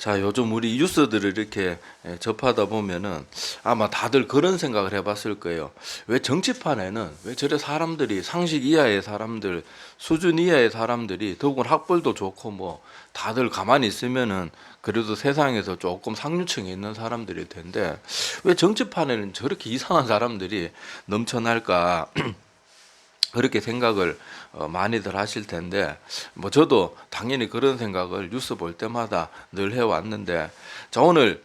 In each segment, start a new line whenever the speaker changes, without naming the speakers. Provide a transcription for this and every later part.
자, 요즘 우리 뉴스들을 이렇게 접하다 보면은 아마 다들 그런 생각을 해봤을 거예요. 왜 정치판에는 왜 저래 사람들이 상식 이하의 사람들, 수준 이하의 사람들이 더욱은 학벌도 좋고 뭐 다들 가만히 있으면은 그래도 세상에서 조금 상류층에 있는 사람들일 텐데 왜 정치판에는 저렇게 이상한 사람들이 넘쳐날까? 그렇게 생각을 많이들 하실 텐데 뭐 저도 당연히 그런 생각을 뉴스 볼 때마다 늘 해왔는데 자 오늘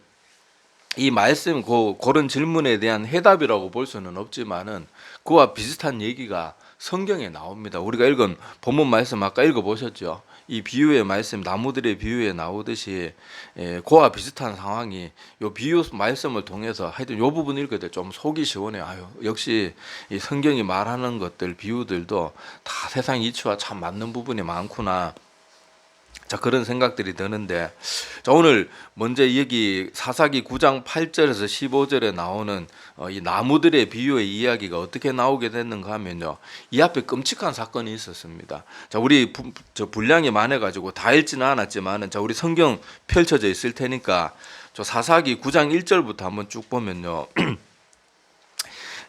이 말씀 그런 질문에 대한 해답이라고 볼 수는 없지만은 그와 비슷한 얘기가 성경에 나옵니다. 우리가 읽은 본문 말씀 아까 읽어보셨죠? 이 비유의 말씀 나무들의 비유에 나오듯이 그와 비슷한 상황이 요 비유 말씀을 통해서 하여튼 요 부분 읽을 때 좀 속이 시원해요. 아유, 역시 이 성경이 말하는 것들 비유들도 다 세상 이치와 참 맞는 부분이 많구나. 자, 그런 생각들이 드는데 자, 오늘 먼저 여기 사사기 9장 8절에서 15절에 나오는 이 나무들의 비유의 이야기가 어떻게 나오게 됐는가 하면요, 이 앞에 끔찍한 사건이 있었습니다. 자, 우리 분량이 많아가지고 다 읽지는 않았지만은 자, 우리 성경 펼쳐져 있을 테니까 저 사사기 9장 1절부터 한번 쭉 보면요.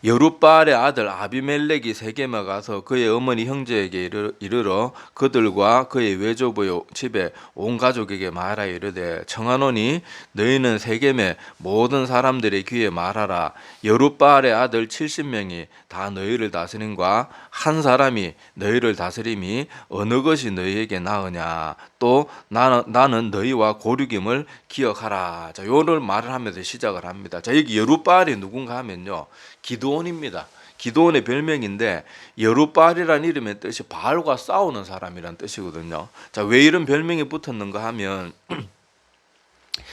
여룻바알의 아들 아비멜렉이 세겜에 가서 그의 어머니 형제에게 이르러 그들과 그의 외조부의 집에 온 가족에게 말하여 이르되 청하노니 너희는 세겜의 모든 사람들의 귀에 말하라. 여룻바알의 아들 70명이 다 너희를 다스림과 한 사람이 너희를 다스림이 어느 것이 너희에게 나으냐. 또 나는 너희와 고륙임을 기억하라. 자, 요를 말을 하면서 시작을 합니다. 자, 여기 여룻바알이 누군가 하면요, 기드온입니다. 기드온의 별명인데 여룻바알이라는 이름의 뜻이 바알과 싸우는 사람이란 뜻이거든요. 자, 왜 이런 별명이 붙었는가 하면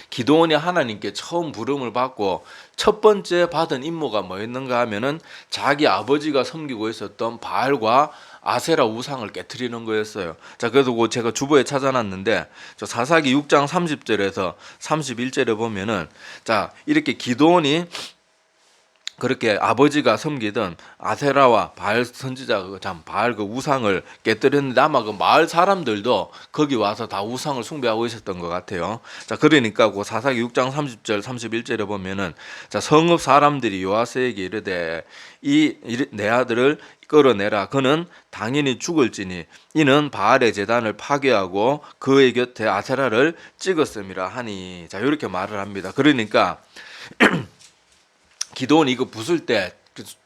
기드온이 하나님께 처음 부름을 받고 첫 번째 받은 임무가 뭐였는가 하면은 자기 아버지가 섬기고 있었던 바알과 아세라 우상을 깨트리는 거였어요. 자, 그래서 제가 주보에 찾아놨는데 저 사사기 6장 30절에서 31절에 보면은 자, 이렇게 기드온이 그렇게 아버지가 섬기던 아세라와 바알 선지자 바알 그 우상을 깨뜨렸는데 아마 그 마을 사람들도 거기 와서 다 우상을 숭배하고 있었던 것 같아요. 자, 그러니까 그 사사기 6장 30절 31절에 보면은 자, 성읍 사람들이 요아스에게 이르되 내 아들을 끌어내라. 그는 당연히 죽을지니 이는 바알의 제단을 파괴하고 그의 곁에 아세라를 찍었음이라 하니. 자, 이렇게 말을 합니다. 그러니까 기드온이 이거 부술 때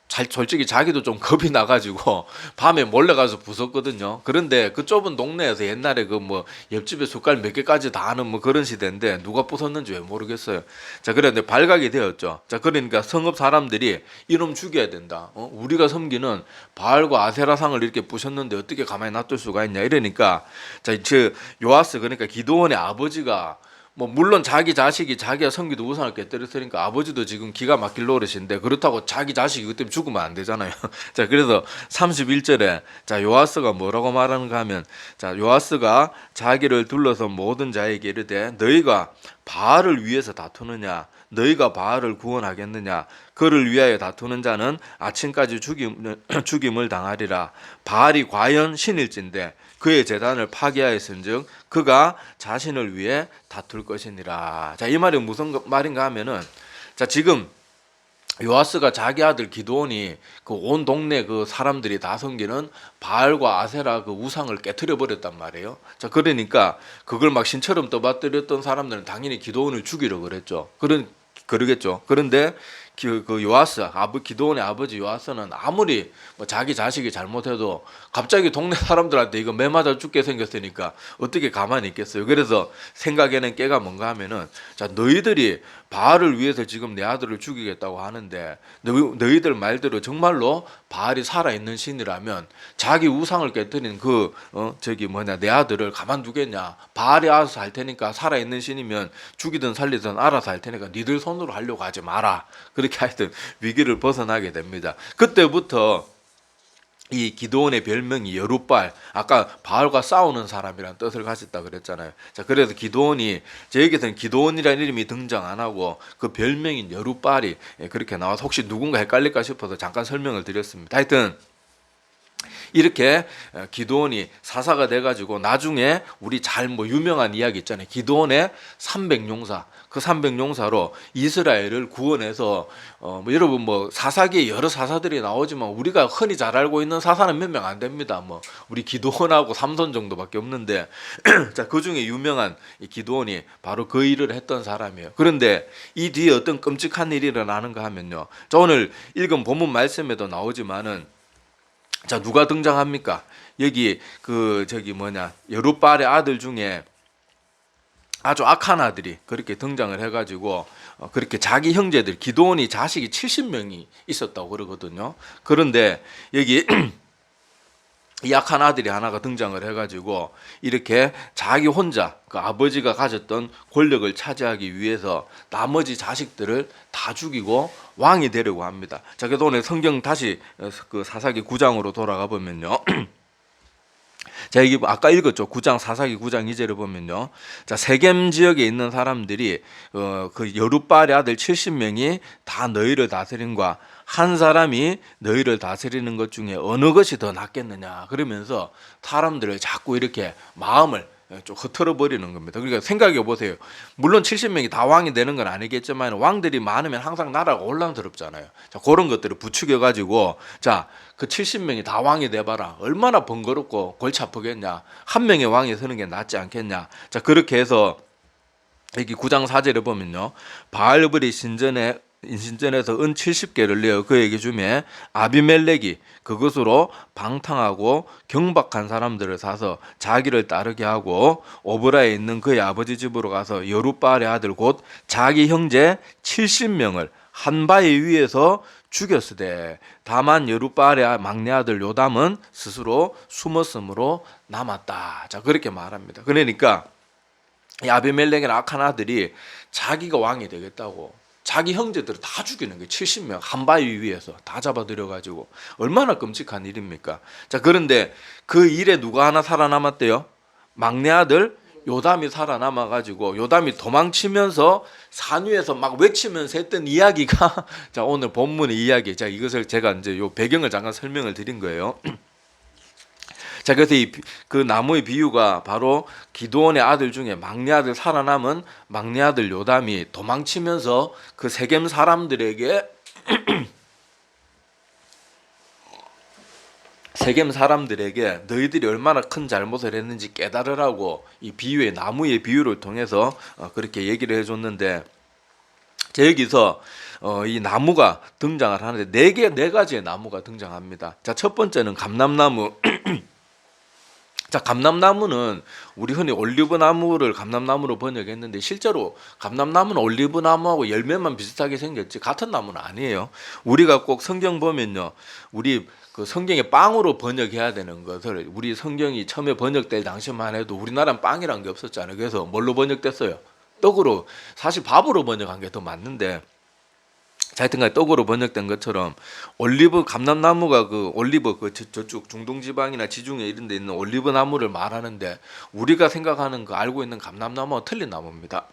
솔직히 자기도 좀 겁이 나가지고 밤에 몰래 가서 부쉈거든요. 그런데 그 좁은 동네에서 옛날에 그 뭐 옆집에 숟갈 몇 개까지 다 하는 뭐 그런 시대인데 누가 부쉈는지 왜 모르겠어요. 자, 그런데 발각이 되었죠. 자, 그러니까 성읍 사람들이 이놈 죽여야 된다. 우리가 섬기는 바알과 아세라상을 이렇게 부셨는데 어떻게 가만히 놔둘 수가 있냐 이러니까 자, 요아스 그러니까 기드온의 아버지가 뭐 물론 자기 자식이 자기가 섬기도 우상을 깨뜨렸으니까 아버지도 지금 기가 막힐 노릇인데 그렇다고 자기 자식이 그때 죽으면 안 되잖아요. 자, 그래서 31절에 자, 요아스가 뭐라고 말하는가 하면 자, 요아스가 자기를 둘러서 모든 자에게 이르되 너희가 바알을 위해서 다투느냐, 너희가 바알을 구원하겠느냐, 그를 위하여 다투는 자는 아침까지 죽임을 당하리라. 바알이 과연 신일진데 그의 제단을 파괴하였은즉 그가 자신을 위해 다툴 것이니라. 자, 이 말이 무슨 말인가 하면은 자, 지금 요아스가 자기 아들 기드온이 그 온 동네 그 사람들이 다 섬기는 바알과 아세라 그 우상을 깨트려 버렸단 말이에요. 자, 그러니까 그걸 막 신처럼 떠받들였던 사람들은 당연히 기드온을 죽이려 그랬죠. 그러겠죠. 그런데 그 요아스 기드온의 아버지 요아스는 아무리 뭐 자기 자식이 잘못해도 갑자기 동네 사람들한테 이거 매 맞아 죽게 생겼으니까 어떻게 가만히 있겠어요. 그래서 생각에는 깨가 뭔가 하면은 자, 너희들이 바알을 위해서 지금 내 아들을 죽이겠다고 하는데 너희들 말대로 정말로 바알이 살아있는 신이라면 자기 우상을 깨뜨린 내 아들을 가만두겠냐. 바알이 알아서 할 테니까 살아있는 신이면 죽이든 살리든 알아서 할 테니까 니들 손으로 하려고 하지 마라. 그렇게 하여튼 위기를 벗어나게 됩니다. 그때부터 이 기드온의 별명이 여룻바알, 아까 바알과 싸우는 사람이라는 뜻을 가졌다 그랬잖아요. 자, 그래서 기드온이 저에게서는 기드온이라는 이름이 등장 안 하고 그 별명인 여룻바알이 그렇게 나와서 혹시 누군가 헷갈릴까 싶어서 잠깐 설명을 드렸습니다. 하여튼 이렇게 기드온이 사사가 돼가지고 나중에 우리 잘 뭐 유명한 이야기 있잖아요. 기드온의 300용사, 그 300용사로 이스라엘을 구원해서 뭐 여러분 뭐 사사기에 여러 사사들이 나오지만 우리가 흔히 잘 알고 있는 사사는 몇 명 안 됩니다. 뭐 우리 기드온하고 삼손 정도밖에 없는데 자, 그 중에 유명한 이 기드온이 바로 그 일을 했던 사람이에요. 그런데 이 뒤에 어떤 끔찍한 일이 일어나는가 하면요. 자, 오늘 읽은 본문 말씀에도 나오지만은 자, 누가 등장합니까? 여기 여룻바알의 아들 중에 아주 악한 아들이 그렇게 등장을 해가지고 그렇게 자기 형제들 기드온이 자식이 70명이 있었다고 그러거든요. 그런데 여기 이 악한 아들이 하나가 등장을 해가지고 이렇게 자기 혼자 그 아버지가 가졌던 권력을 차지하기 위해서 나머지 자식들을 다 죽이고 왕이 되려고 합니다. 자, 그래서 오늘 성경 다시 그 사사기 9장으로 돌아가 보면요. 자, 여기 아까 읽었죠. 9장 사사기 9장 2절을 보면요. 자, 세겜 지역에 있는 사람들이 그 여룻바알의 아들 70명이 다 너희를 다스린과 한 사람이 너희를 다스리는 것 중에 어느 것이 더 낫겠느냐 그러면서 사람들을 자꾸 이렇게 마음을 좀 흐트러 버리는 겁니다. 그러니까 생각해 보세요. 물론 70명이 다 왕이 되는 건 아니겠지만 왕들이 많으면 항상 나라가 혼란스럽잖아요. 자, 그런 것들을 부추겨 가지고 자, 그 70명이 다 왕이 돼 봐라. 얼마나 번거롭고 골치 아프겠냐. 한 명의 왕이 서는 게 낫지 않겠냐. 자, 그렇게 해서 여기 9장 4절에 보면요. 바알브리 신전에서 은 70개를 내어 그에게 주매 아비멜렉이 그것으로 방탕하고 경박한 사람들을 사서 자기를 따르게 하고 오브라에 있는 그의 아버지 집으로 가서 여룻바알의 아들 곧 자기 형제 70명을 한 바위 위에서 죽였으되 다만 여룻바알의 막내 아들 요담은 스스로 숨었으므로 남았다. 자, 그렇게 말합니다. 그러니까 이 아비멜렉의 악한 아들이 자기가 왕이 되겠다고 자기 형제들을 다 죽이는 거예요. 70명 한 바위 위에서 다 잡아들여가지고 얼마나 끔찍한 일입니까? 자, 그런데 그 일에 누가 하나 살아남았대요? 막내 아들 요담이 살아남아가지고 요담이 도망치면서 산 위에서 막 외치면서 했던 이야기가 자, 오늘 본문의 이야기. 자, 이것을 제가 이제 요 배경을 잠깐 설명을 드린 거예요. 자, 그래서 그 나무의 비유가 바로 기드온의 아들 중에 막내 아들 살아남은 막내 아들 요담이 도망치면서 그 세겜 사람들에게 너희들이 얼마나 큰 잘못을 했는지 깨달으라고 이 비유의 나무의 비유를 통해서 그렇게 얘기를 해줬는데 자, 여기서 이 나무가 등장을 하는데 네 가지의 나무가 등장합니다. 자, 첫 번째는 감람나무. 자, 감람나무는 우리 흔히 올리브나무를 감람나무로 번역했는데 실제로 감람나무는 올리브나무하고 열매만 비슷하게 생겼지 같은 나무는 아니에요. 우리가 꼭 성경 보면요, 우리 그 성경에 빵으로 번역해야 되는 것을 우리 성경이 처음에 번역될 당시만 해도 우리나라는 빵이란 게 없었잖아요. 그래서 뭘로 번역됐어요? 떡으로. 사실 밥으로 번역한 게 더 맞는데 자, 하여튼간에 떡으로 번역된 것처럼 올리브 감람나무가 그 올리브 그 저쪽 중동 지방이나 지중해 이런 데 있는 올리브 나무를 말하는데 우리가 생각하는 그 알고 있는 감람나무와 틀린 나무입니다.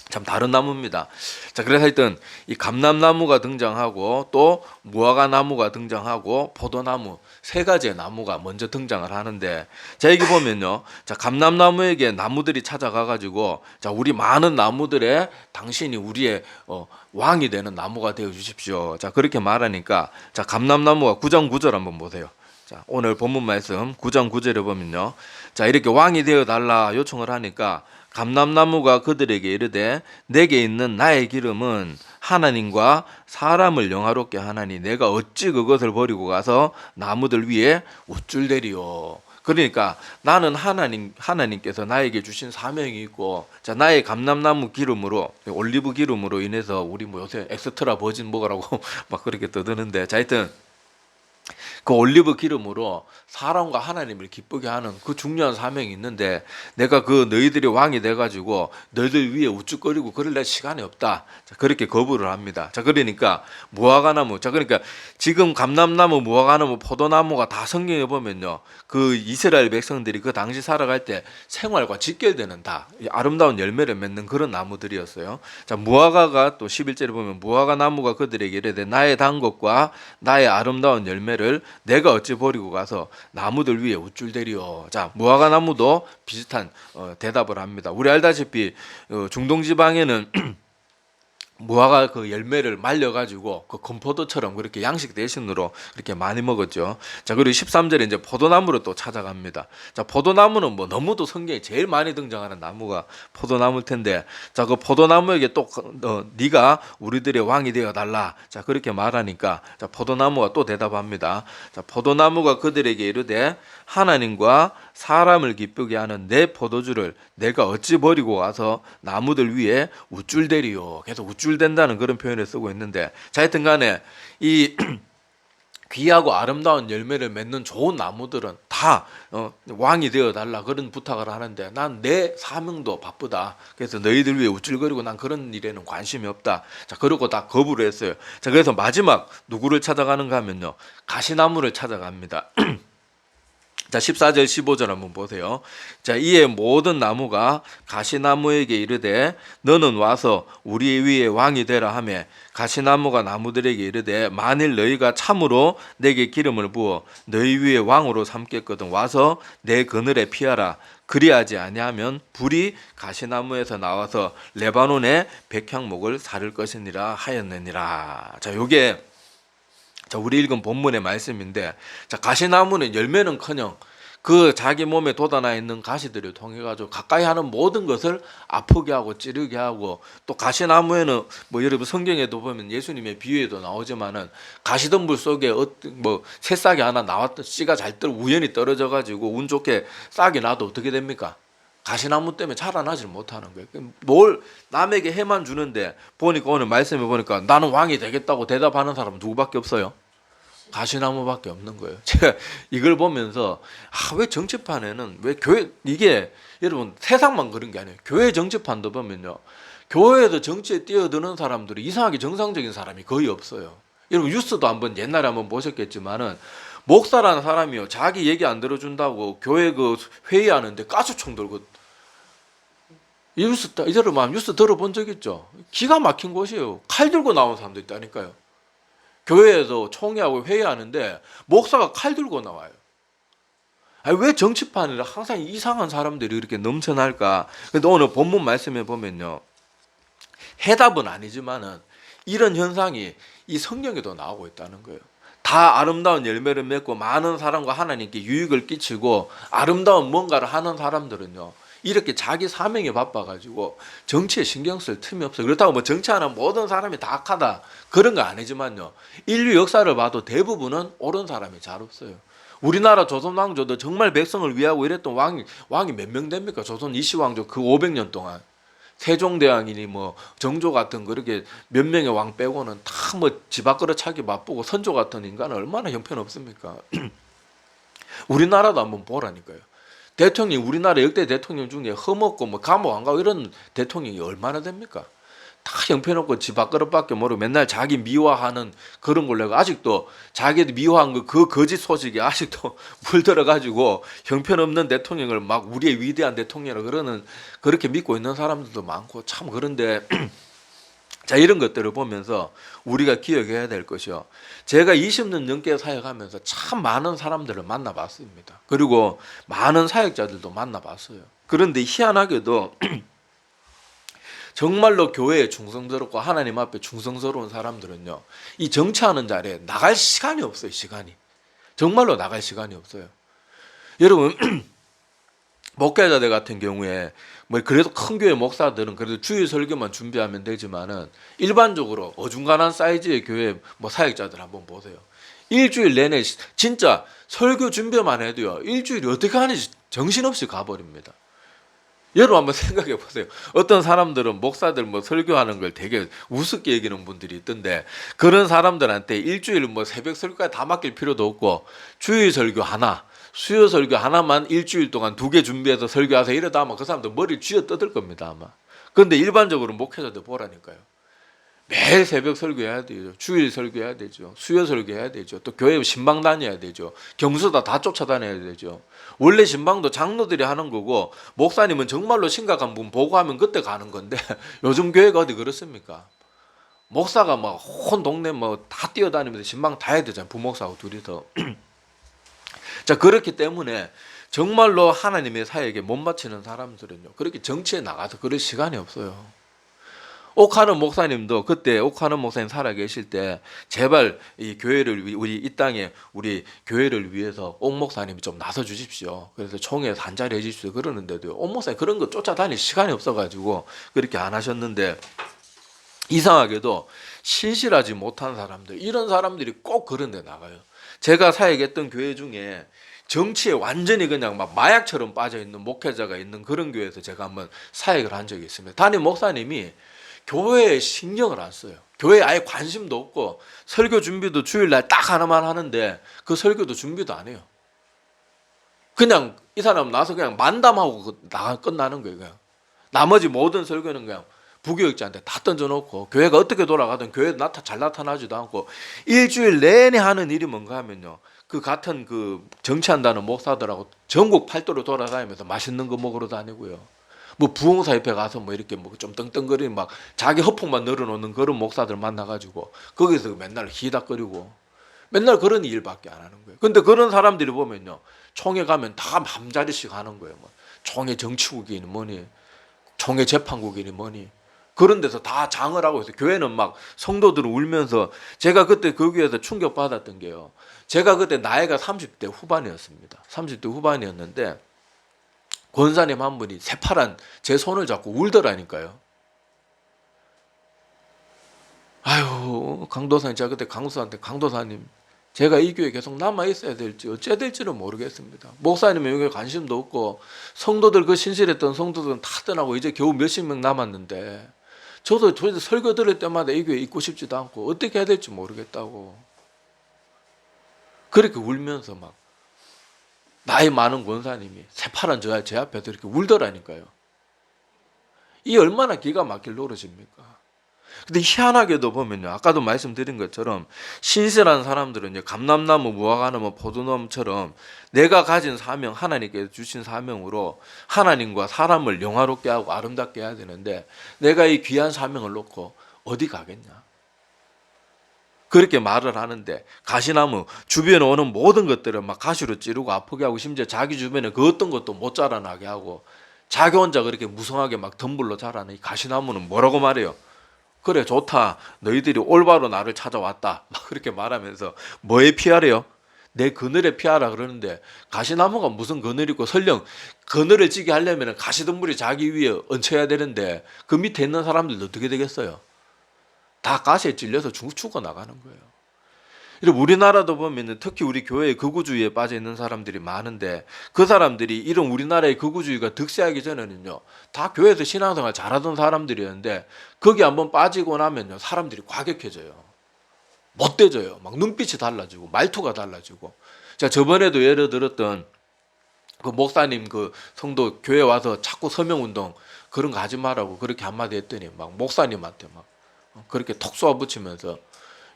참 다른 나무입니다. 자, 그래서 하여튼 이 감람나무가 등장하고 또 무화과 나무가 등장하고 포도나무 세 가지의 나무가 먼저 등장을 하는데 자, 여기 보면요. 자, 감람나무에게 나무들이 찾아가 가지고 자, 우리 많은 나무들의 당신이 우리의 왕이 되는 나무가 되어 주십시오. 자, 그렇게 말하니까 자, 감람나무가 9장 9절 한번 보세요. 자, 오늘 본문 말씀 9장 9절에 보면요. 자, 이렇게 왕이 되어 달라 요청을 하니까 감람나무가 그들에게 이르되 내게 있는 나의 기름은 하나님과 사람을 영화롭게 하나니 내가 어찌 그것을 버리고 가서 나무들 위에 우쭐대리요. 그러니까 나는 하나님께서 나에게 주신 사명이 있고 자, 나의 감람나무 기름으로 올리브 기름으로 인해서 우리 뭐 요새 엑스트라 버진 뭐라고 막 그렇게 떠드는데 자, 하여튼 그 올리브 기름으로 사람과 하나님을 기쁘게 하는 그 중요한 사명이 있는데 내가 그 너희들이 왕이 돼가지고 너희들 위에 우쭐거리고 그럴 시간이 없다. 자, 그렇게 거부를 합니다. 자, 그러니까 무화과나무. 자, 그러니까 지금 감람나무, 무화과나무, 포도나무가 다 성경에 보면요. 그 이스라엘 백성들이 그 당시 살아갈 때 생활과 직결되는 다 아름다운 열매를 맺는 그런 나무들이었어요. 자, 무화과가 또 11절에 보면 무화과 나무가 그들에게 이르되 나의 단 것과 나의 아름다운 열매를 내가 어찌 버리고 가서 나무들 위에 우쭐대리요. 자, 무화과 나무도 비슷한 대답을 합니다. 우리 알다시피 중동 지방에는 무화과 그 열매를 말려가지고 그 건포도처럼 그렇게 양식 대신으로 그렇게 많이 먹었죠. 자, 그리고 13절에 이제 포도나무로 또 찾아갑니다. 자, 포도나무는 뭐 너무도 성경에 제일 많이 등장하는 나무가 포도나무일 텐데, 자, 그 포도나무에게 또 네가 우리들의 왕이 되어 달라. 자, 그렇게 말하니까 자, 포도나무가 또 대답합니다. 자, 포도나무가 그들에게 이르되 하나님과 사람을 기쁘게 하는 내 포도주를 내가 어찌 버리고 가서 나무들 위에 우쭐대리요. 계속 우쭐댄다는 그런 표현을 쓰고 있는데, 자, 하여튼 간에 이 귀하고 아름다운 열매를 맺는 좋은 나무들은 다 왕이 되어 달라 그런 부탁을 하는데, 난 내 사명도 바쁘다. 그래서 너희들 위해 우쭐거리고 난 그런 일에는 관심이 없다. 자, 그러고 다 거부를 했어요. 자, 그래서 마지막 누구를 찾아가는가 하면요, 가시나무를 찾아갑니다. 자, 14절 15절 한번 보세요. 자, 이에 모든 나무가 가시나무에게 이르되 너는 와서 우리 위에 왕이 되라 하며, 가시나무가 나무들에게 이르되 만일 너희가 참으로 내게 기름을 부어 너희 위에 왕으로 삼겠거든 와서 내 그늘에 피하라. 그리하지 아니하면 불이 가시나무에서 나와서 레바논의 백향목을 사를 것이니라 하였느니라. 자, 요게 자, 우리 읽은 본문의 말씀인데, 자, 가시나무는 열매는커녕 그 자기 몸에 돋아나 있는 가시들을 통해 가지고 가까이 하는 모든 것을 아프게 하고 찌르게 하고, 또 가시나무에는 뭐 여러분 성경에도 보면 예수님의 비유에도 나오지만은 가시덤불 속에 뭐 새싹이 하나 나왔던 씨가 잘 우연히 떨어져 가지고 운 좋게 싹이 나도 어떻게 됩니까? 가시나무 때문에 자라나질 못하는 거예요. 뭘 남에게 해만 주는데, 보니까 오늘 말씀해 보니까 나는 왕이 되겠다고 대답하는 사람은 누구밖에 없어요? 가시나무밖에 없는 거예요. 제가 이걸 보면서 왜 정치판에는 왜 교회, 이게 여러분 세상만 그런 게 아니에요. 교회 정치판도 보면요, 교회에서 정치에 뛰어드는 사람들이 이상하게 정상적인 사람이 거의 없어요. 여러분 뉴스도 한번 옛날에 한번 보셨겠지만은 목사라는 사람이요, 자기 얘기 안 들어준다고 교회 그 회의하는데 가스총 들고, 이 뉴스 여러분 뉴스 들어본 적 있죠? 기가 막힌 곳이에요. 칼 들고 나온 사람도 있다니까요. 교회에서 총회하고 회의하는데 목사가 칼 들고 나와요. 아니, 왜 정치판이라 항상 이상한 사람들이 이렇게 넘쳐날까? 근데 오늘 본문 말씀에 보면요, 해답은 아니지만은 이런 현상이 이 성경에도 나오고 있다는 거예요. 다 아름다운 열매를 맺고 많은 사람과 하나님께 유익을 끼치고 아름다운 뭔가를 하는 사람들은요, 이렇게 자기 사명에 바빠가지고 정치에 신경 쓸 틈이 없어요. 그렇다고 뭐 정치하는 모든 사람이 다 악하다 그런 거 아니지만요, 인류 역사를 봐도 대부분은 옳은 사람이 잘 없어요. 우리나라 조선 왕조도 정말 백성을 위하고 이랬던 왕이 몇 명 됩니까? 조선 이시왕조 그 500년 동안 세종대왕이니 뭐 정조 같은 그렇게 몇 명의 왕 빼고는 다 뭐 집 앞그릇 차기 바쁘고, 선조 같은 인간은 얼마나 형편없습니까? 우리나라도 한번 보라니까요. 대통령, 우리나라 역대 대통령 중에 허먹고 뭐 감옥 안 가고 이런 대통령이 얼마나 됩니까? 다 형편없고 집 밥그릇밖에 모르고 맨날 자기 미화하는 그런 걸 내가 아직도 자기도 미화한 그 거짓 소식이 아직도 물들어가지고 형편없는 대통령을 막 우리의 위대한 대통령이라 그러는, 그렇게 믿고 있는 사람들도 많고 참. 그런데 자, 이런 것들을 보면서 우리가 기억해야 될 것이요, 제가 20년 넘게 사역하면서 참 많은 사람들을 만나봤습니다. 그리고 많은 사역자들도 만나봤어요. 그런데 희한하게도 정말로 교회에 충성스럽고 하나님 앞에 충성스러운 사람들은요, 이 정치하는 자리에 나갈 시간이 없어요. 시간이 정말로 나갈 시간이 없어요. 여러분 목회자들 같은 경우에 뭐 그래도 큰 교회 목사들은 그래도 주일 설교만 준비하면 되지만은 일반적으로 어중간한 사이즈의 교회 뭐 사역자들 한번 보세요. 일주일 내내 진짜 설교 준비만 해도요, 일주일이 어떻게 하는지 정신없이 가버립니다. 여러분 한번 생각해 보세요. 어떤 사람들은 목사들 뭐 설교하는 걸 되게 우습게 여기는 분들이 있던데, 그런 사람들한테 일주일 뭐 새벽 설교까지 다 맡길 필요도 없고 주일 설교 하나, 수요 설교 하나만 일주일 동안 2개 준비해서 설교하세요 이러다 아마 그 사람들 머리 쥐어 뜯을 겁니다 아마. 그런데 일반적으로 목회자들 보라니까요. 매일 새벽 설교해야 되죠. 주일 설교해야 되죠. 수요 설교해야 되죠. 또 교회 신방 다녀야 되죠. 경수다 다 쫓아다녀야 되죠. 원래 신방도 장로들이 하는 거고, 목사님은 정말로 심각한 분 보고하면 그때 가는 건데 요즘 교회가 어디 그렇습니까? 목사가 막 온 동네 뭐 다 뛰어다니면서 신방 다 해야 되잖아요. 부목사하고 둘이서. 자, 그렇기 때문에 정말로 하나님의 사역에 못 바치는 사람들은요, 그렇게 정치에 나가서 그럴 시간이 없어요. 옥하는 목사님도 그때 옥하는 목사님 살아계실 때 제발 이 교회를 우리 이 땅에 우리 교회를 위해서 옥 목사님이 좀 나서 주십시오. 그래서 총회에서 한 자리 해주십시오. 그러는데도 옥 목사님 그런 거 쫓아다닐 시간이 없어가지고 그렇게 안 하셨는데, 이상하게도 신실하지 못한 사람들, 이런 사람들이 꼭 그런 데 나가요. 제가 사역했던 교회 중에 정치에 완전히 그냥 막 마약처럼 빠져있는 목회자가 있는 그런 교회에서 제가 한번 사역을 한 적이 있습니다. 담임 목사님이 교회에 신경을 안 써요. 교회에 아예 관심도 없고 설교 준비도 주일날 딱 하나만 하는데 그 설교도 준비도 안 해요. 그냥 이 사람 나서 그냥 만담하고 끝나는 거예요. 그냥. 나머지 모든 설교는 그냥 부교육자한테 다 던져놓고 교회가 어떻게 돌아가든 교회 잘 나타나지도 않고 일주일 내내 하는 일이 뭔가 하면요, 그 같은 그 정치한다는 목사들하고 전국 팔도로 돌아다니면서 맛있는 거 먹으러 다니고요. 뭐 부흥사 옆에 가서 뭐 이렇게 뭐 좀 떵떵거리는 막 자기 허풍만 늘어놓는 그런 목사들 만나가지고 거기서 맨날 희닥거리고 맨날 그런 일밖에 안 하는 거예요. 근데 그런 사람들이 보면요, 총회 가면 다 한자리씩 하는 거예요. 뭐 총회 정치국이니 뭐니, 총회 재판국이니 뭐니, 그런 데서 다 장을 하고 있어요. 교회는 막 성도들은 울면서, 제가 그때 그 교회에서 충격받았던 게요, 제가 그때 나이가 30대 후반이었습니다. 30대 후반이었는데 권사님 한 분이 새파란 제 손을 잡고 울더라니까요. 아유, 강도사님, 제가 그때 강도사한테, 강도사님, 제가 이 교회에 계속 남아 있어야 될지 어째야 될지는 모르겠습니다. 목사님은 여기에 관심도 없고 성도들, 그 신실했던 성도들은 다 떠나고 이제 겨우 몇십 명 남았는데 저도 설교 들을 때마다 이 교회에 있고 싶지도 않고 어떻게 해야 될지 모르겠다고 그렇게 울면서 막 나이 많은 권사님이 새파란 제 앞에서 이렇게 울더라니까요. 이 얼마나 기가 막힐 노릇입니까? 근데 희한하게도 보면요, 아까도 말씀드린 것처럼 신실한 사람들은 감람나무, 무화과나무, 포도나무처럼 내가 가진 사명, 하나님께서 주신 사명으로 하나님과 사람을 영화롭게 하고 아름답게 해야 되는데 내가 이 귀한 사명을 놓고 어디 가겠냐, 그렇게 말을 하는데, 가시나무 주변에 오는 모든 것들을 막 가시로 찌르고 아프게 하고 심지어 자기 주변에 그 어떤 것도 못 자라나게 하고 자기 혼자 그렇게 무성하게 막 덤불로 자라는 이 가시나무는 뭐라고 말해요? 그래, 좋다, 너희들이 올바로 나를 찾아왔다, 막 그렇게 말하면서 뭐에 피하래요? 내 그늘에 피하라 그러는데, 가시나무가 무슨 그늘이 있고, 설령 그늘을 찌게 하려면 가시덤불이 자기 위에 얹혀야 되는데 그 밑에 있는 사람들도 어떻게 되겠어요? 다 가시에 찔려서 죽어 나가는 거예요. 우리나라도 보면 특히 우리 교회의 극우주의에 빠져 있는 사람들이 많은데, 그 사람들이 이런 우리나라의 극우주의가 득세하기 전에는요, 다 교회에서 신앙생활 잘하던 사람들이었는데 거기 한번 빠지고 나면요, 사람들이 과격해져요. 못돼져요. 막 눈빛이 달라지고 말투가 달라지고. 자, 저번에도 예를 들었던 그 목사님, 그 성도 교회 와서 자꾸 서명운동 그런 거 하지 말라고 그렇게 한마디 했더니 막 목사님한테 막 그렇게 톡 쏘아붙이면서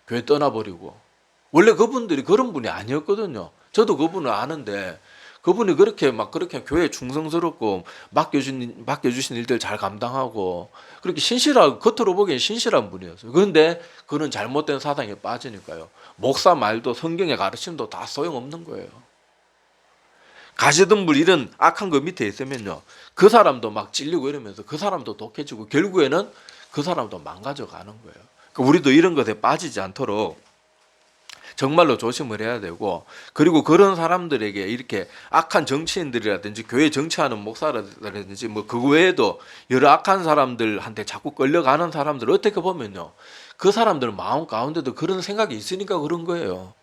교회 떠나버리고. 원래 그분들이 그런 분이 아니었거든요. 저도 그분을 아는데 그분이 그렇게 교회에 충성스럽고 맡겨주신 일들 잘 감당하고 그렇게 신실하고, 겉으로 보기엔 신실한 분이었어요. 그런데 그는 잘못된 사상에 빠지니까요, 목사 말도 성경의 가르침도 다 소용없는 거예요. 가시덤불 이런 악한 거 밑에 있으면요, 그 사람도 막 찔리고 이러면서 그 사람도 독해지고 결국에는 그 사람도 망가져 가는 거예요. 그러니까 우리도 이런 것에 빠지지 않도록 정말로 조심을 해야 되고, 그리고 그런 사람들에게 이렇게 악한 정치인들이라든지 교회 정치하는 목사라든지 뭐 그 외에도 여러 악한 사람들한테 자꾸 끌려가는 사람들, 어떻게 보면요, 그 사람들 마음 가운데도 그런 생각이 있으니까 그런 거예요.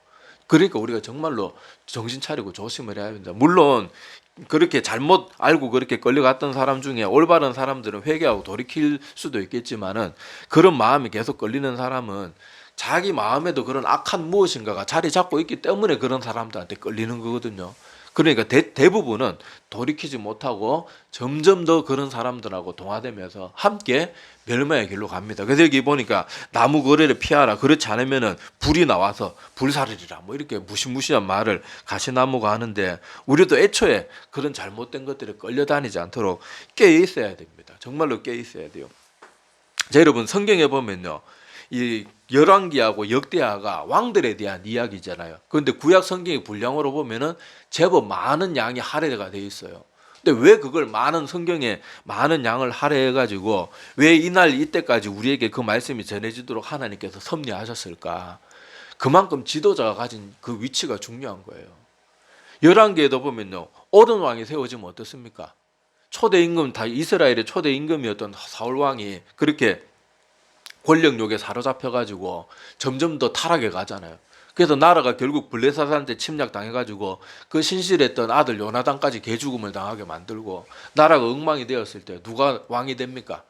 그러니까 우리가 정말로 정신 차리고 조심을 해야 됩니다. 물론 그렇게 잘못 알고 그렇게 끌려갔던 사람 중에 올바른 사람들은 회개하고 돌이킬 수도 있겠지만은, 그런 마음이 계속 끌리는 사람은 자기 마음에도 그런 악한 무엇인가가 자리 잡고 있기 때문에 그런 사람들한테 끌리는 거거든요. 그러니까 대부분은 돌이키지 못하고 점점 더 그런 사람들하고 동화되면서 함께 멸망의 길로 갑니다. 그래서 여기 보니까 나무 거래를 피하라, 그렇지 않으면은 불이 나와서 불사르리라, 뭐 이렇게 무시무시한 말을 가시나무가 하는데, 우리도 애초에 그런 잘못된 것들에 끌려다니지 않도록 깨어 있어야 됩니다. 정말로 깨어 있어야 돼요. 자, 여러분, 성경에 보면요, 이 열왕기하고 역대하가 왕들에 대한 이야기잖아요. 그런데 구약 성경의 분량으로 보면은 제법 많은 양이 할애가 돼 있어요. 근데 왜 그걸 많은 성경에 많은 양을 할애해가지고 왜 이날 이때까지 우리에게 그 말씀이 전해지도록 하나님께서 섭리하셨을까? 그만큼 지도자가 가진 그 위치가 중요한 거예요. 열왕기에도 보면요, 옳은 왕이 세워지면 어떻습니까? 초대 임금, 다 이스라엘의 초대 임금이었던 사울 왕이 그렇게 권력욕에 사로잡혀가지고 점점 더 타락해 가잖아요. 그래서 나라가 결국 블레사산한테 침략당해가지고 그 신실했던 아들 요나단까지 개죽음을 당하게 만들고 나라가 엉망이 되었을 때 누가 왕이 됩니까?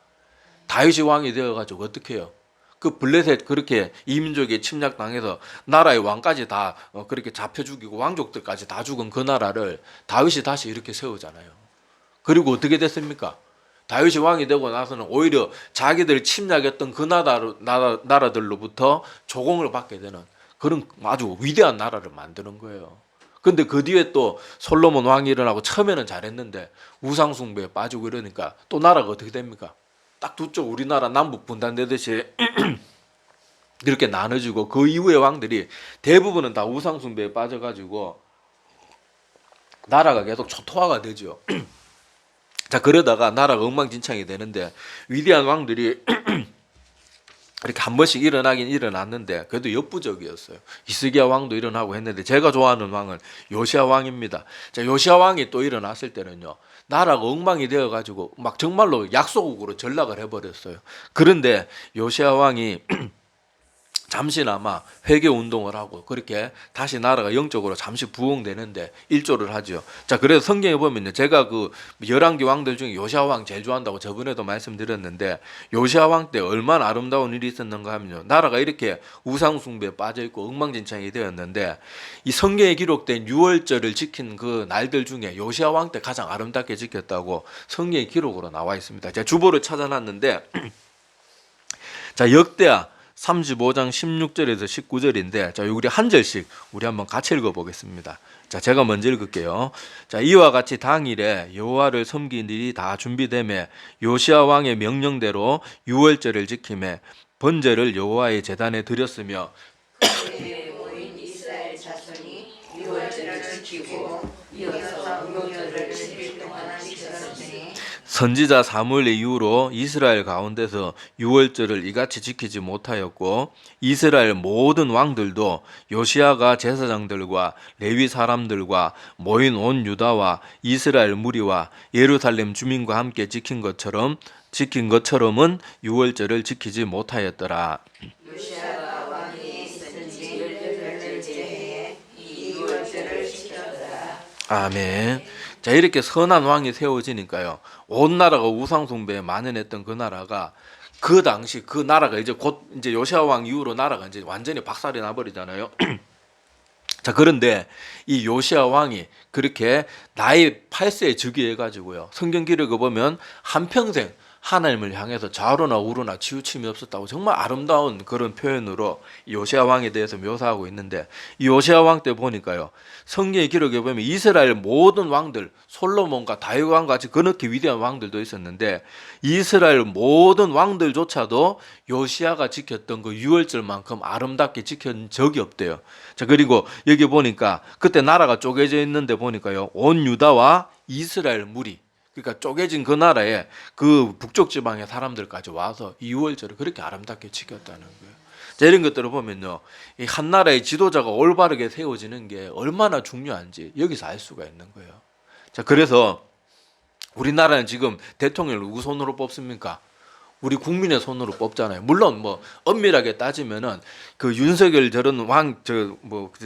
다윗이 왕이 되어가지고 어떻게 해요? 그 블레셋 그렇게 이민족에 침략당해서 나라의 왕까지 다 그렇게 잡혀 죽이고 왕족들까지 다 죽은 그 나라를 다윗이 다시 이렇게 세우잖아요. 그리고 어떻게 됐습니까? 다윗이 왕이 되고 나서는 오히려 자기들 침략했던 그 나라들로부터 조공을 받게 되는 그런 아주 위대한 나라를 만드는 거예요. 근데 그 뒤에 또 솔로몬 왕이 일어나고 처음에는 잘했는데 우상숭배에 빠지고 이러니까 또 나라가 어떻게 됩니까? 딱 두 쪽 우리나라 남북 분단되듯이 이렇게 나눠지고 그 이후의 왕들이 대부분은 다 우상숭배에 빠져가지고 나라가 계속 초토화가 되죠. 자, 그러다가 나라가 엉망진창이 되는데 위대한 왕들이 이렇게 한 번씩 일어나긴 일어났는데 그래도 역부족이었어요. 히스기야 왕도 일어나고 했는데 제가 좋아하는 왕은 요시야 왕입니다. 자, 요시야 왕이 또 일어났을 때는요, 나라가 엉망이 되어가지고 막 정말로 약소국으로 전락을 해버렸어요. 그런데 요시야 왕이 잠시나마 회개 운동을 하고 그렇게 다시 나라가 영적으로 잠시 부흥되는데 일조를 하죠. 자, 그래서 성경에 보면요, 제가 그 열왕기 왕들 중에 요시야 왕 제일 좋아한다고 저번에도 말씀드렸는데 요시야 왕 때 얼마나 아름다운 일이 있었는가 하면요, 나라가 이렇게 우상 숭배에 빠져 있고 엉망진창이 되었는데 이 성경에 기록된 유월절을 지킨 그 날들 중에 요시야 왕 때 가장 아름답게 지켰다고 성경의 기록으로 나와 있습니다. 제가 주보를 찾아놨는데 자, 역대하 35장 16절에서 19절인데, 자, 우리 한 절씩 우리 한번 같이 읽어보겠습니다. 자, 제가 먼저 읽을게요. 자, 이와 같이 당일에 여호와를 섬긴 일이 다 준비되매 요시야 왕의 명령대로 유월절을 지킴에 번제를 여호와의 제단에 드렸으며
모인 이스라엘 자손이 유월절을 지키고 이어서 유월절을 10일 동안 지켰으니
선지자 사무엘의 이후로 이스라엘 가운데서 유월절을 이같이 지키지 못하였고 이스라엘 모든 왕들도 요시야가 제사장들과 레위 사람들과 모인 온 유다와 이스라엘 무리와 예루살렘 주민과 함께 지킨 것처럼은 유월절을 지키지 못하였더라.
요시야가 왕이 있은지 18번째 해에 이 유월절을 지켰더라.
아멘. 자, 이렇게 선한 왕이 세워지니까요, 온 나라가 우상 숭배에 만연했던 그 나라가 그 당시 그 나라가 이제 곧 이제 요시야 왕 이후로 나라가 이제 완전히 박살이 나버리잖아요. 자, 그런데 이 요시야 왕이 그렇게 나이 8세에 즉위해 가지고요, 성경 기록을 보면 한평생 하나님을 향해서 좌로나 우로나 치우침이 없었다고 정말 아름다운 그런 표현으로 요시야 왕에 대해서 묘사하고 있는데, 이 요시야 왕 때 보니까요, 성경의 기록에 보면 이스라엘 모든 왕들, 솔로몬과 다윗 왕 같이 그렇게 위대한 왕들도 있었는데 이스라엘 모든 왕들조차도 요시야가 지켰던 그 유월절만큼 아름답게 지킨 적이 없대요. 자, 그리고 여기 보니까 그때 나라가 쪼개져 있는데 보니까요, 온 유다와 이스라엘 무리, 그러니까 쪼개진 그 나라에 그 북쪽 지방의 사람들까지 와서 이월절을 그렇게 아름답게 지켰다는 거예요. 자, 이런 것들을 보면요, 이 한 나라의 지도자가 올바르게 세워지는 게 얼마나 중요한지 여기서 알 수가 있는 거예요. 자, 그래서 우리나라는 지금 대통령을 누구 손으로 뽑습니까? 우리 국민의 손으로 뽑잖아요. 물론 뭐 엄밀하게 따지면은 그 윤석열 저런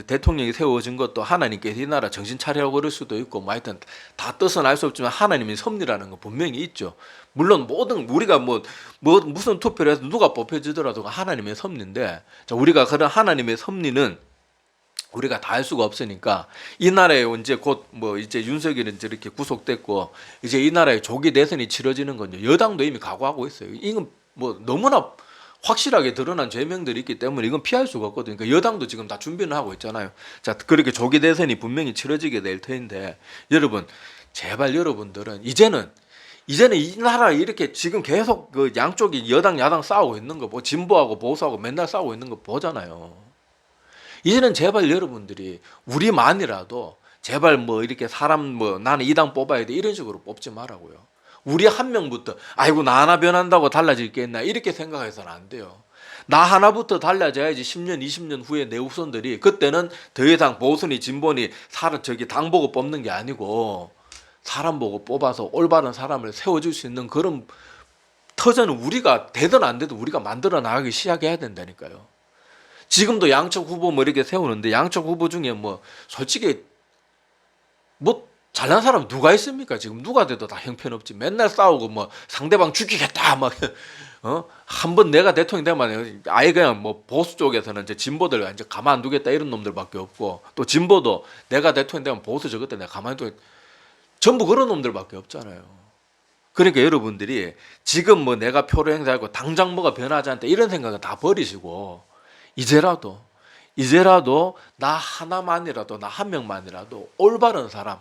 대통령이 세워진 것도 하나님께서 이 나라 정신 차리라고 그럴 수도 있고, 뭐 하여튼 다 뜻은 알 수 없지만 하나님의 섭리라는 거 분명히 있죠. 물론 모든 우리가 무슨 투표를 해서 누가 뽑혀지더라도 하나님의 섭리인데, 자, 우리가 그런 하나님의 섭리는 우리가 다 알 수가 없으니까 이 나라에 이제 곧 이제 윤석열은 이렇게 구속됐고 이제 이 나라에 조기 대선이 치러지는 건요, 여당도 이미 각오하고 있어요. 이건 너무나 확실하게 드러난 죄명들이 있기 때문에 이건 피할 수가 없거든요. 그러니까 여당도 지금 다 준비는 하고 있잖아요. 자, 그렇게 조기 대선이 분명히 치러지게 될 텐데 여러분, 제발 여러분들은 이제는 이제는 이 나라 이렇게 지금 계속 그 양쪽이 여당 야당 싸우고 있는 거, 뭐 진보하고 보수하고 맨날 싸우고 있는 거 보잖아요. 이제는 제발 여러분들이 우리만이라도 제발 뭐 이렇게 사람 뭐 나는 이 당 뽑아야 돼 이런 식으로 뽑지 말라고요. 우리 한 명부터 아이고 나 하나 변한다고 달라질 게 있나 이렇게 생각해서는 안 돼요. 나 하나부터 달라져야지 10년 20년 후에 내 후손들이 그때는 더 이상 보수니 진보니 당 보고 뽑는 게 아니고 사람 보고 뽑아서 올바른 사람을 세워줄 수 있는 그런 터전을 우리가 되든 안 되든 우리가 만들어 나가기 시작해야 된다니까요. 지금도 양쪽 후보 뭐 이렇게 세우는데 양쪽 후보 중에 뭐 솔직히 뭐 잘난 사람 누가 있습니까? 지금 누가 돼도 다 형편없지. 맨날 싸우고 뭐 상대방 죽이겠다 막 한 번 내가 대통령 되면 아예 그냥 뭐 보수 쪽에서는 이제 진보들 이제 가만 안 두겠다 이런 놈들밖에 없고 또 진보도 내가 대통령 되면 보수 저것 때 내가 가만히 두 전부 그런 놈들밖에 없잖아요. 그러니까 여러분들이 지금 뭐 내가 표를 행사하고 당장 뭐가 변하지 않다 이런 생각은 다 버리시고 이제라도 나 하나만이라도 나 한 명만이라도 올바른 사람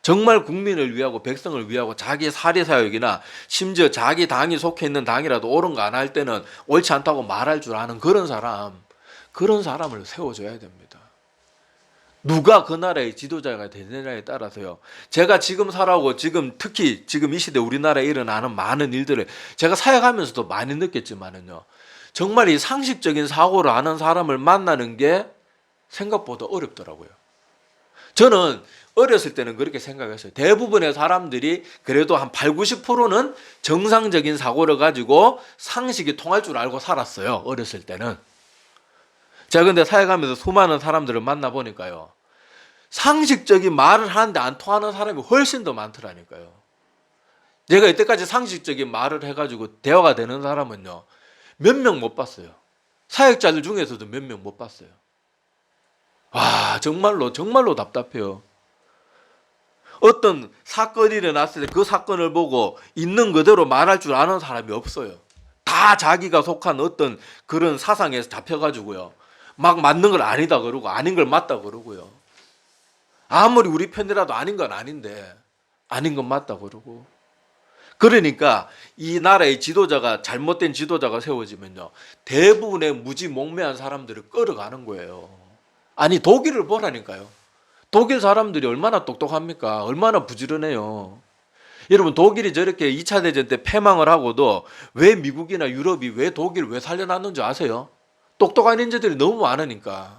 정말 국민을 위하고 백성을 위하고 자기 사리사욕이나 심지어 자기 당이 속해 있는 당이라도 옳은 거 안 할 때는 옳지 않다고 말할 줄 아는 그런 사람을 세워줘야 됩니다. 누가 그 나라의 지도자가 되느냐에 따라서요. 제가 지금 살아오고 특히 지금 이 시대 우리나라에 일어나는 많은 일들을 제가 사역하면서도 많이 느꼈지만은요. 정말 이 상식적인 사고를 아는 사람을 만나는 게 생각보다 어렵더라고요. 저는 어렸을 때는 그렇게 생각했어요. 대부분의 사람들이 그래도 한 8, 90%는 정상적인 사고를 가지고 상식이 통할 줄 알고 살았어요. 어렸을 때는. 제가 근데 사역하면서 수많은 사람들을 만나보니까요. 상식적인 말을 하는데 안 통하는 사람이 훨씬 더 많더라니까요. 제가 이때까지 상식적인 말을 해가지고 대화가 되는 사람은요. 몇 명 못 봤어요. 사역자들 중에서도 몇 명 못 봤어요. 와 정말로 답답해요. 어떤 사건이 일어났을 때 그 사건을 보고 있는 그대로 말할 줄 아는 사람이 없어요. 다 자기가 속한 어떤 그런 사상에서 잡혀가지고요. 막 맞는 걸 아니다 그러고 아닌 걸 맞다 그러고요. 아무리 우리 편이라도 아닌 건 아닌데 아닌 건 맞다 그러고. 그러니까 이 나라의 지도자가 잘못된 지도자가 세워지면요. 대부분의 무지몽매한 사람들을 끌어가는 거예요. 아니 독일을 보라니까요. 독일 사람들이 얼마나 똑똑합니까? 얼마나 부지런해요. 여러분 독일이 저렇게 2차 대전 때 패망을 하고도 왜 미국이나 유럽이 왜 독일을 왜 살려놨는지 아세요? 똑똑한 인재들이 너무 많으니까.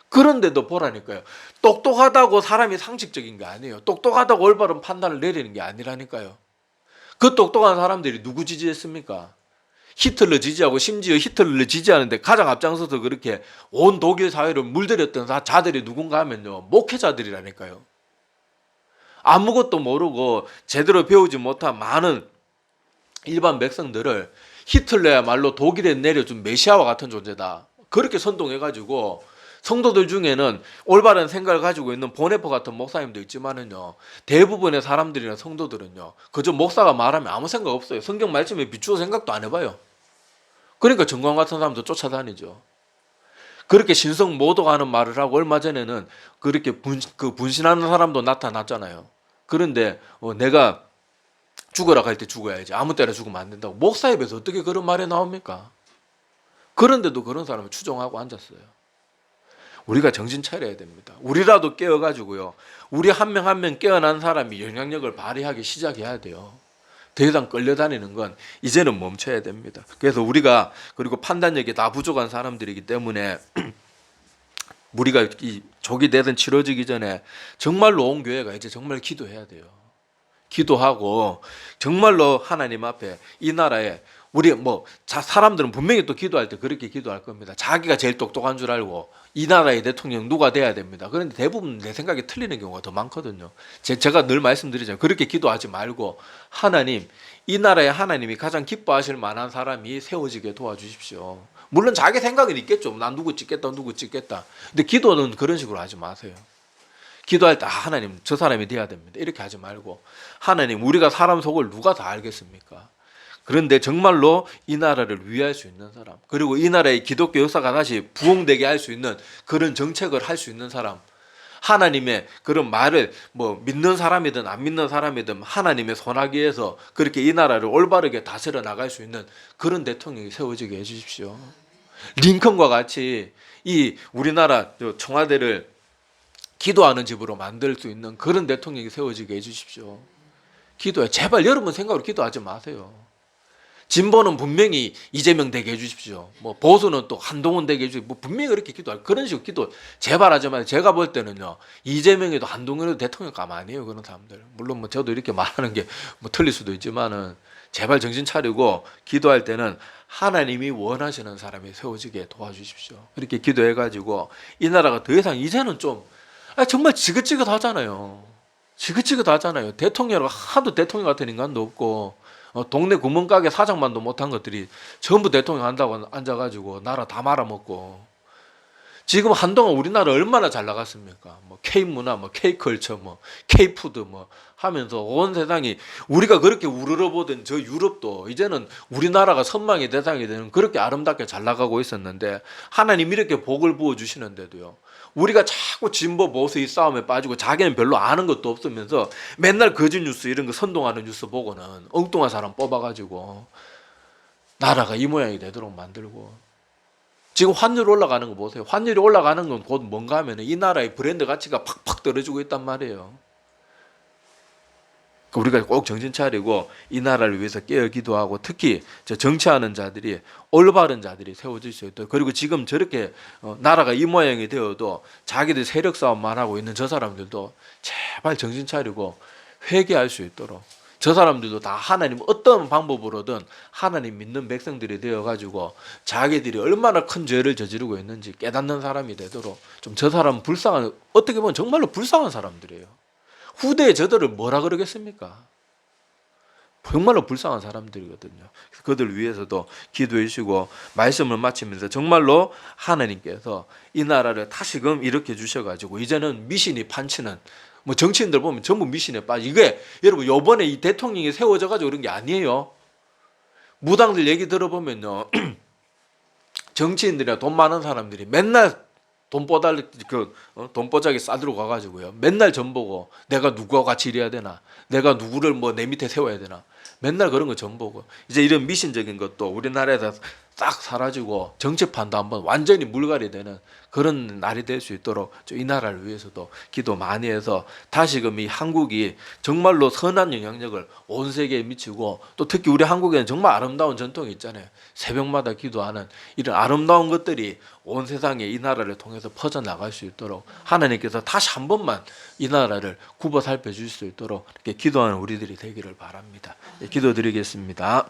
그런데도 보라니까요. 똑똑하다고 사람이 상식적인 게 아니에요. 똑똑하다고 올바른 판단을 내리는 게 아니라니까요. 그 똑똑한 사람들이 누구 지지했습니까? 히틀러 지지하고 심지어 히틀러를 지지하는데 가장 앞장서서 그렇게 온 독일 사회를 물들였던 자들이 누군가 하면요. 목회자들이라니까요. 아무것도 모르고 제대로 배우지 못한 많은 일반 백성들을 히틀러야말로 독일에 내려준 메시아와 같은 존재다. 그렇게 선동해가지고 성도들 중에는 올바른 생각을 가지고 있는 보네퍼 같은 목사님도 있지만은요. 대부분의 사람들이나 성도들은요. 그저 목사가 말하면 아무 생각 없어요. 성경 말씀에 비추어 생각도 안 해봐요. 그러니까 정광 같은 사람도 쫓아다니죠. 그렇게 신성 모독하는 말을 하고 얼마 전에는 그렇게 분신하는 사람도 나타났잖아요. 그런데 내가 죽으라 할 때 죽어야지. 아무 때나 죽으면 안 된다고. 목사 입에서 어떻게 그런 말이 나옵니까? 그런데도 그런 사람을 추종하고 앉았어요. 우리가 정신 차려야 됩니다. 우리라도 깨어가지고요. 우리 한 명 한 명 깨어난 사람이 영향력을 발휘하기 시작해야 돼요. 더 이상 끌려다니는 건 이제는 멈춰야 됩니다. 그래서 우리가 그리고 판단력이 다 부족한 사람들이기 때문에 우리가 이 조기 대선 치러지기 전에 정말로 온 교회가 이제 정말 기도해야 돼요. 기도하고 정말로 하나님 앞에 이 나라에 우리 사람들은 분명히 또 기도할 때 그렇게 기도할 겁니다. 자기가 제일 똑똑한 줄 알고 이 나라의 대통령 누가 돼야 됩니다. 그런데 대부분 내 생각이 틀리는 경우가 더 많거든요. 제가 늘 말씀드리잖아요. 그렇게 기도하지 말고 하나님, 이 나라에 하나님이 가장 기뻐하실 만한 사람이 세워지게 도와주십시오. 물론 자기 생각은 있겠죠. 난 누구 찍겠다. 근데 기도는 그런 식으로 하지 마세요. 기도할 때 하나님 저 사람이 돼야 됩니다. 이렇게 하지 말고 하나님 우리가 사람 속을 누가 다 알겠습니까? 그런데 정말로 이 나라를 위할 수 있는 사람, 그리고 이 나라의 기독교 역사가 다시 부흥되게 할 수 있는 그런 정책을 할 수 있는 사람, 하나님의 그런 말을 뭐 믿는 사람이든 안 믿는 사람이든 하나님의 손아귀에서 그렇게 이 나라를 올바르게 다스려 나갈 수 있는 그런 대통령이 세워지게 해주십시오. 링컨과 같이 이 우리나라 청와대를 기도하는 집으로 만들 수 있는 그런 대통령이 세워지게 해주십시오. 기도해. 제발 여러분 생각으로 기도하지 마세요. 진보는 분명히 이재명 되게 해주십시오. 뭐 보수는 또 한동훈 되게 해주십시오. 뭐 분명히 그렇게 기도할 그런 식으로 기도 제발 하지 마세요. 제가 볼 때는요, 이재명에도 한동훈에도 대통령 가만히에요. 그런 사람들. 물론 뭐 저도 이렇게 말하는 게 뭐 틀릴 수도 있지만은 제발 정신 차리고 기도할 때는 하나님이 원하시는 사람이 세워지게 도와주십시오. 이렇게 기도해가지고 이 나라가 더 이상 이제는 좀 정말 지긋지긋하잖아요. 지긋지긋하잖아요. 대통령 하도 대통령 같은 인간도 없고 동네 구멍가게 사장만도 못한 것들이 전부 대통령 한다고 앉아가지고 나라 다 말아먹고 지금 한동안 우리나라 얼마나 잘 나갔습니까? 뭐 K문화, 뭐 K컬처, 뭐 K푸드 뭐 하면서 온 세상이 우리가 그렇게 우러러보던 저 유럽도 이제는 우리나라가 선망의 대상이 되는 그렇게 아름답게 잘 나가고 있었는데 하나님 이렇게 복을 부어주시는데도요. 우리가 자꾸 진보 보수 이 싸움에 빠지고 자기는 별로 아는 것도 없으면서 맨날 거짓 뉴스 이런 거 선동하는 뉴스 보고는 엉뚱한 사람 뽑아가지고 나라가 이 모양이 되도록 만들고 지금 환율 올라가는 거 보세요. 환율이 올라가는 건 곧 뭔가 하면 이 나라의 브랜드 가치가 팍팍 떨어지고 있단 말이에요. 우리가 꼭 정신 차리고 이 나라를 위해서 깨어 기도하고 특히 정치하는 자들이 올바른 자들이 세워질 수 있도록 그리고 지금 저렇게 나라가 이 모양이 되어도 자기들 세력 싸움만 하고 있는 저 사람들도 제발 정신 차리고 회개할 수 있도록 저 사람들도 다 하나님 어떤 방법으로든 하나님 믿는 백성들이 되어가지고 자기들이 얼마나 큰 죄를 저지르고 있는지 깨닫는 사람이 되도록 좀 저 사람은 불쌍한 어떻게 보면 정말로 불쌍한 사람들이에요. 후대에 저들을 뭐라 그러겠습니까? 정말로 불쌍한 사람들이거든요. 그들 위해서도 기도해 주시고 말씀을 마치면서 정말로 하나님께서 이 나라를 다시금 일으켜 주셔가지고 이제는 미신이 판치는 뭐 정치인들 보면 전부 미신에 빠지. 이게 여러분 요번에 이 대통령이 세워져가지고 그런 게 아니에요. 무당들 얘기 들어보면요, 정치인들이나 돈 많은 사람들이 맨날 돈보자기 싸들고 가가지고요. 맨날 전 보고 내가 누구와 같이 일해야 되나, 내가 누구를 뭐 내 밑에 세워야 되나, 맨날 그런 거 전 보고 이제 이런 미신적인 것도 우리나라에서 싹 사라지고 정치판도 한번 완전히 물갈이 되는 그런 날이 될 수 있도록 이 나라를 위해서도 기도 많이 해서 다시금 이 한국이 정말로 선한 영향력을 온 세계에 미치고 또 특히 우리 한국에는 정말 아름다운 전통이 있잖아요. 새벽마다 기도하는 이런 아름다운 것들이 온 세상에 이 나라를 통해서 퍼져나갈 수 있도록 하나님께서 다시 한 번만 이 나라를 굽어 살펴주실 수 있도록 이렇게 기도하는 우리들이 되기를 바랍니다. 기도드리겠습니다.